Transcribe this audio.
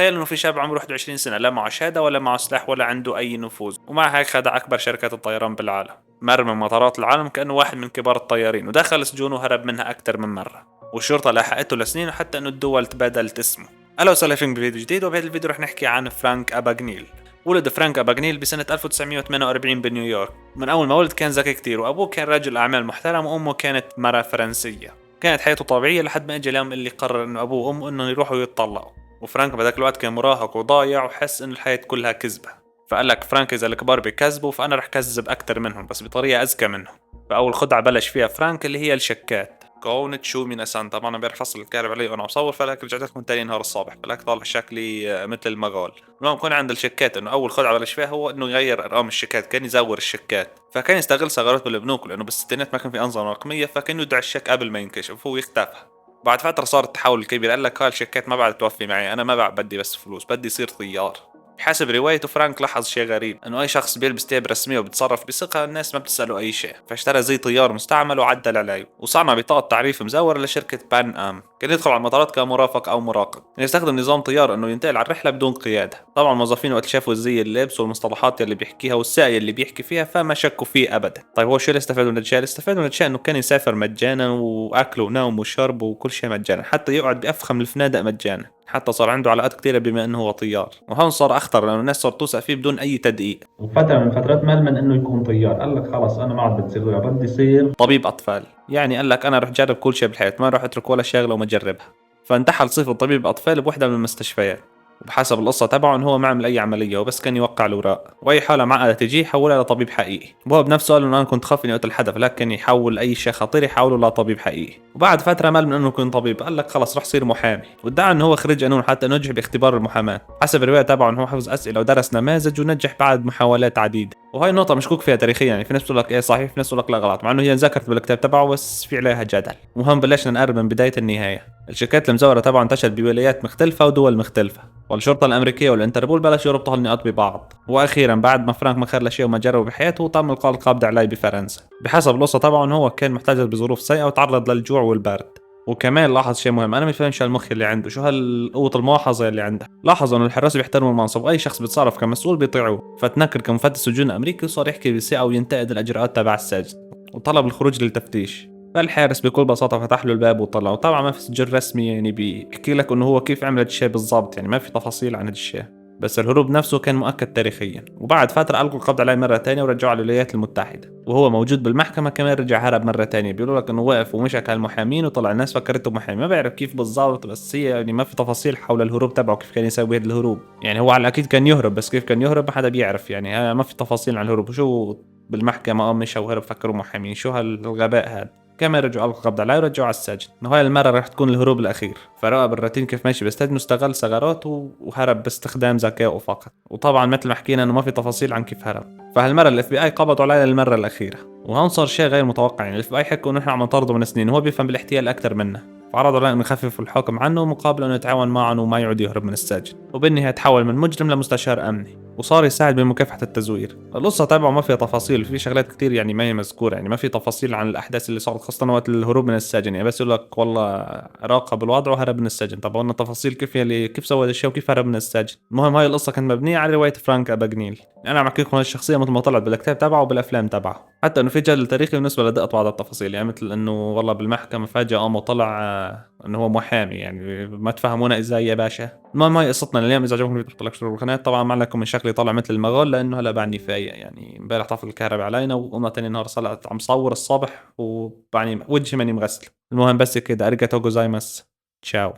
تخيل انه في شاب عمره 21 سنة لا معه شهادة ولا معه سلاح ولا عنده اي نفوذ، ومع هيك خدع اكبر شركات الطيران بالعالم، مر من مطارات العالم كأنه واحد من كبار الطيارين، ودخل سجون وهرب منها اكثر من مرة، والشرطة لاحقته لسنين وحتى انه الدول تبادلت اسمه. اهلا وسهلا فيكم بفيديو جديد، وبهذا الفيديو رح نحكي عن فرانك أباغنيل. ولد فرانك أباغنيل بسنة 1948 بنيويورك. من أول ما ولد كان ذكي كتير، وأبوه كان رجل أعمال محترم وأمه كانت مرة فرنسية. كانت حياته طبيعية لحد ما إجا اليوم اللي قرر إنه أبوه وأمه إنه يروحوا يتطلقوا. وفرانك بهذاك الوقت كان مراهق وضايع وحس إنه الحياة كلها كذبة. فقال لك فرانك إذا الكبار بيكذبوا فأنا رح كذب أكتر منهم بس بطريقة أذكى منهم. فأول خدعة بلش فيها فرانك اللي هي الشكات. كون تشو مينا سان، طبعا انا امبارح فصل الكهرباء علي وانا مصور، فلك رجعت لكم تاني نهار الصبح، فلك طالع شكلي مثل المغول. المهم كون عند الشيكات انه اول خدعه بلش فيها هو انه يغير ارقام الشيكات، كان يزور الشيكات، فكان يستغل ثغرات بالبنوك لانه بالستينات ما كان في انظمه رقميه، فكان يودع الشيك قبل ما ينكشف وهو يختفى. بعد فتره صار التحول الكبير، قال لك هاي الشيكات ما بعد توفي معي، انا ما بعد بدي بس فلوس، بدي يصير طيار. حسب روايته فرانك لاحظ شيء غريب، انه اي شخص بيلبس تياب رسميه وبيتصرف بثقه الناس ما بتساله اي شيء، فاشترى زي طيار مستعمل وعدل عليه وصنع بطاقه تعريف مزوره لشركه بان ام. كان يدخل على المطارات كمرافق او مراقب، كان يستخدم نظام طيار انه ينتقل على الرحله بدون قياده. طبعا الموظفين وقت شافوا الزي اللبس والمصطلحات اللي بيحكيها والساقيه اللي بيحكي فيها فما شكوا فيه ابدا. طيب هو شو اللي استفادوا من الشيء؟ استفادوا من الشيء انه كان يسافر مجانا، واكل ونوم وشرب وكل شيء مجانا، حتى يقعد بافخم الفنادق مجانا، حتى صار عنده علاقات كثيرة بما انه هو طيار. وهون صار اخطر لانه الناس صارت توثق فيه بدون اي تدقيق. وفترة من فترات مل من انه يكون طيار، قال لك خلص انا ما عاد بدي اصير طيار، بدي اصير طبيب اطفال. يعني قال لك انا رح جرب كل شيء بالحياة، ما رح اترك ولا شغلة وما اجربها. فانتحل صفة طبيب اطفال بوحدة من المستشفيات، وبحسب القصة تبعه انه هو ما عمل اي عملية وبس كان يوقع الاوراق، واي حالة معقدة تجي يحولها لطبيب حقيقي. وهو بنفسه قال انه انا كنت خاف اني اقتل حدا، فلكن يحول اي شيء خطير يحوله لطبيب حقيقي. وبعد فترة مل من انه يكون طبيب، قال لك خلص رح صير محامي، وادعى انه هو خريج قانون حتى نجح باختبار المحاماة. حسب الرواية تبعه انه هو حفظ اسئلة ودرس نماذج ونجح بعد محاولات عديدة. وهي النقطة مشكوك فيها تاريخيا، يعني في ناس بتقول لك ايه صحيح، في ناس بتقول لك لا غلط، مع انه هي ذكرت بالكتاب تبعه بس في عليها جدل. المهم بلشنا نقرب من بداية النهاية. الشركات المزورة تبعه انتشرت بولايات مختلفة ودول مختلفة، والشرطة الأمريكية والإنتربول بلشوا يربطوا هالنقاط ببعض. وأخيرا بعد ما فرانك ما خلى شيء وما جربه بحياته تم إلقاء القبض عليه بفرنسا. بحسب القصة طبعا هو كان محتجز بظروف سيئة وتعرض للجوع والبرد. وكمان لاحظ شيء مهم، انا ما فاهم شو المخ اللي عنده، شو هالقوة الملاحظة اللي عنده. لاحظ انه الحراس بيحترموا المنصب، واي شخص بيتصرف كمسؤول بيطيعوه، فتنكر كمفتش سجون امريكي وصار يحكي بثقة وينتقد الاجراءات تبع السجن، وطلب الخروج للتفتيش. فالحارس بكل بساطة فتح له الباب وطلعه. طبعا ما في سجل رسمي يعني بيحكي لك انه هو كيف عمل الشيء بالضبط، يعني ما في تفاصيل عن الشيء، بس الهروب نفسه كان مؤكد تاريخيا. وبعد فترة ألقوا القبض عليه مرة تانية ورجعوه على الولايات المتحدة، وهو موجود بالمحكمة كمان رجع هرب مرة تانية. بيقولوا لك إنه وقف ومشى المحامين وطلع الناس فكرته محامي، ما بعرف كيف بالضبط، بس هي يعني ما في تفاصيل حول الهروب تبعه كيف كان يسوي هذا الهروب. يعني هو على الأكيد كان يهرب، بس كيف كان يهرب ما حدا بيعرف، يعني ما في تفاصيل عن الهروب. وشو بالمحكمة مشى وهرب فكروا محامين، شو هالغباء هذا. كمان رجعوا ألقوا القبض عليه ورجعوه على السجن. وهاي المرة راح تكون الهروب الأخير، فراقب الروتين كيف ماشي بالسجن واستغل ثغراته وهرب باستخدام ذكائه فقط. وطبعا مثل ما حكينا انه ما في تفاصيل عن كيف هرب. فهالمرة الاف بي اي قبضوا عليه للمرة الأخيرة. وهون صار شيء غير متوقع، يعني الاف بي اي حكوا انه نحن عم نطارده من سنين وهو بيفهم بالاحتيال أكثر منا، فعرضوا عليه انه يخففوا الحكم عنه مقابل انه يتعاون معهم وما يعود يهرب من السجن. وبالنهاية تحول من مجرم لمستشار أمني، وصار يساعد بمكافحة التزوير. القصة تبعه ما فيها تفاصيل، في شغلات كتير يعني ما هي مذكورة، يعني ما في تفاصيل عن الأحداث اللي صارت خاصة وقت الهروب من السجن، يعني بس يقول لك والله راقب الوضع وهرب من السجن. طب قلنا تفاصيل كيف سوى هذا الشيء وكيف هرب من السجن. المهم هاي القصة كانت مبنية على رواية فرانك أباغنيل. أنا عم أحكي لكم الشخصية مثل ما طلعت بالكتاب تبعه وبالأفلام تبعه، حتى إنه في جدل تاريخي بالنسبة لدقة بعض التفاصيل، يعني مثل إنه والله بالمحكمة فجأة قام وطلع إنه هو محامي، يعني ما تفهمونا إزاي يا باشا. المهم هاي قصتنا لليوم، إذا عجبكم الفيديو تحطوا لايك بالقناة. طبعا ما عليكم من شكلي طالع مثل المغول لأنه هلا بعني فايق، يعني امبارح طفى الكهرباء علينا وقمنا تاني نهار صلت عم صور الصبح وبعني وجهي ماني مغسل. المهم بس كده، أريجاتو جوزايماس، تشاو.